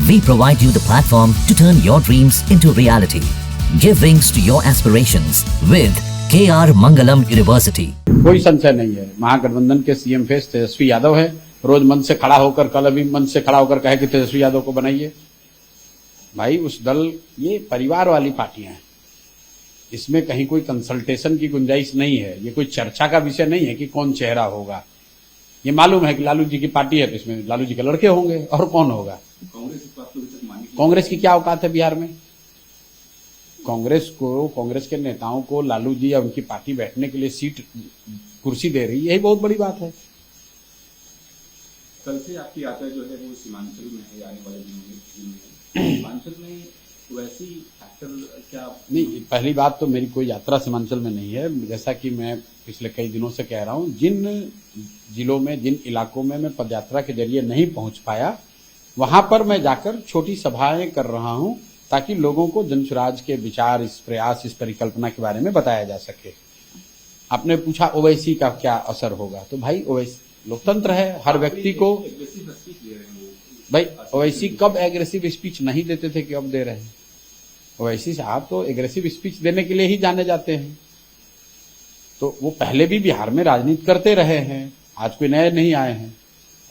We provide you the platform to turn your dreams into reality. Give wings to your aspirations with KR Mangalam University. कोई संशय नहीं है, महागठबंधन के CM face Tejashwi Yadav है। रोज मंच से खड़ा होकर, कल अभी मंच से खड़ा होकर कहे कि तेजस्वी यादव को बनाइए। भाई उस दल, ये परिवार वाली पार्टियां हैं, इसमें कहीं कोई कंसल्टेशन की गुंजाइश नहीं है। ये कोई चर्चा का विषय नहीं है कि कौन चेहरा होगा। ये मालूम है कि लालू जी की पार्टी है तो इसमें लालू जी के लड़के होंगे, और कौन होगा। कांग्रेस की क्या औकात है बिहार में। कांग्रेस के नेताओं को लालू जी या उनकी पार्टी बैठने के लिए सीट, कुर्सी दे रही, यही बहुत बड़ी बात है। कल से आपकी यात्रा जो है वो सीमांचल में है, आने वाले दिनों में सीमांचल में वैसी फैक्टर क्या नहीं। पहली बात तो मेरी कोई यात्रा सीमांचल में नहीं है। जैसा कि मैं पिछले कई दिनों से कह रहा हूं, जिन जिलों में, जिन इलाकों में मैं पदयात्रा के जरिए नहीं पहुंच पाया, वहां पर मैं जाकर छोटी सभाएं कर रहा हूं ताकि लोगों को जनसुराज के विचार, इस प्रयास, इस परिकल्पना के बारे में बताया जा सके। आपने पूछा ओवैसी का क्या असर होगा, तो भाई ओवैसी लोकतंत्र है, हर व्यक्ति को। भाई ओवैसी कब एग्रेसिव स्पीच नहीं देते थे कि अब दे रहे हैं। ओवैसी साहब तो एग्रेसिव स्पीच देने के लिए ही जाने जाते हैं। तो वो पहले भी बिहार में राजनीति करते रहे हैं, आज कोई नए नहीं आए हैं।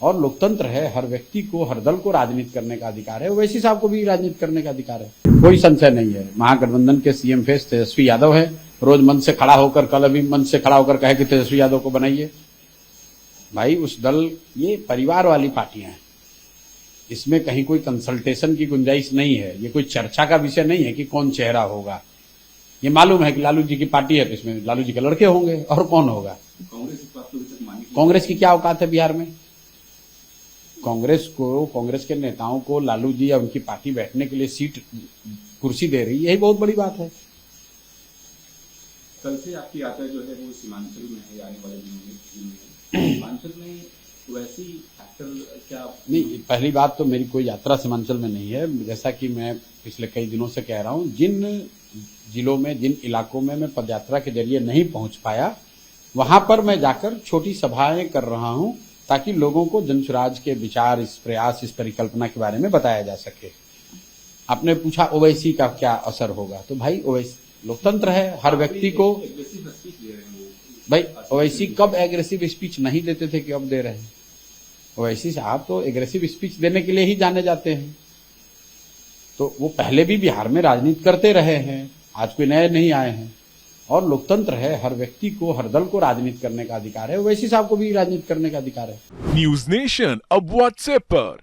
और लोकतंत्र है, हर व्यक्ति को, हर दल को राजनीति करने का अधिकार है। ओवैसी साहब को भी राजनीति करने का अधिकार है। कोई संशय नहीं है, महागठबंधन के सीएम फेस तेजस्वी यादव है। रोज मंच से खड़ा होकर, कल अभी मंच से खड़ा होकर कहे कि तेजस्वी यादव को बनाइए। भाई उस दल, ये परिवार वाली पार्टियां हैं, इसमें कहीं कोई कंसल्टेशन की गुंजाइश नहीं है। ये कोई चर्चा का विषय नहीं है कि कौन चेहरा होगा। ये मालूम है कि लालू जी की पार्टी है तो इसमें लालू जी के लड़के होंगे, और कौन होगा। कांग्रेस की क्या औकात है बिहार में। कांग्रेस के नेताओं को लालू जी या उनकी पार्टी बैठने के लिए सीट, कुर्सी दे रही, यही बहुत बड़ी बात है। कल से आपकी यात्रा जो है वो सीमांचल में है, आने वाले दिनों में सीमांचल में वैसी फैक्टर क्या नहीं। पहली बात तो मेरी कोई यात्रा सीमांचल में नहीं है। जैसा कि मैं पिछले कई दिनों से कह रहा हूं, जिन जिलों में, जिन इलाकों में मैं पदयात्रा के जरिए नहीं पहुंच पाया, वहां पर मैं जाकर छोटी सभाएं कर रहा हूं ताकि लोगों को जनसुराज के विचार, इस प्रयास, इस परिकल्पना के बारे में बताया जा सके। आपने पूछा ओवैसी का क्या असर होगा, तो भाई ओवैसी लोकतंत्र है, हर व्यक्ति को। भाई ओवैसी कब एग्रेसिव स्पीच नहीं देते थे कि अब दे रहे हैं। ओवैसी साहब तो एग्रेसिव स्पीच देने के लिए ही जाने जाते हैं। तो वो पहले भी बिहार में राजनीति करते रहे हैं, आज कोई नए नहीं आए हैं। और लोकतंत्र है, हर व्यक्ति को, हर दल को राजनीति करने का अधिकार है। ओवैसी साहब को भी राजनीति करने का अधिकार है। न्यूज नेशन अब व्हाट्सएप पर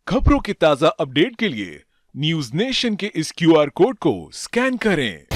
खबरों के ताजा अपडेट के लिए न्यूज नेशन के इस QR कोड को स्कैन करें।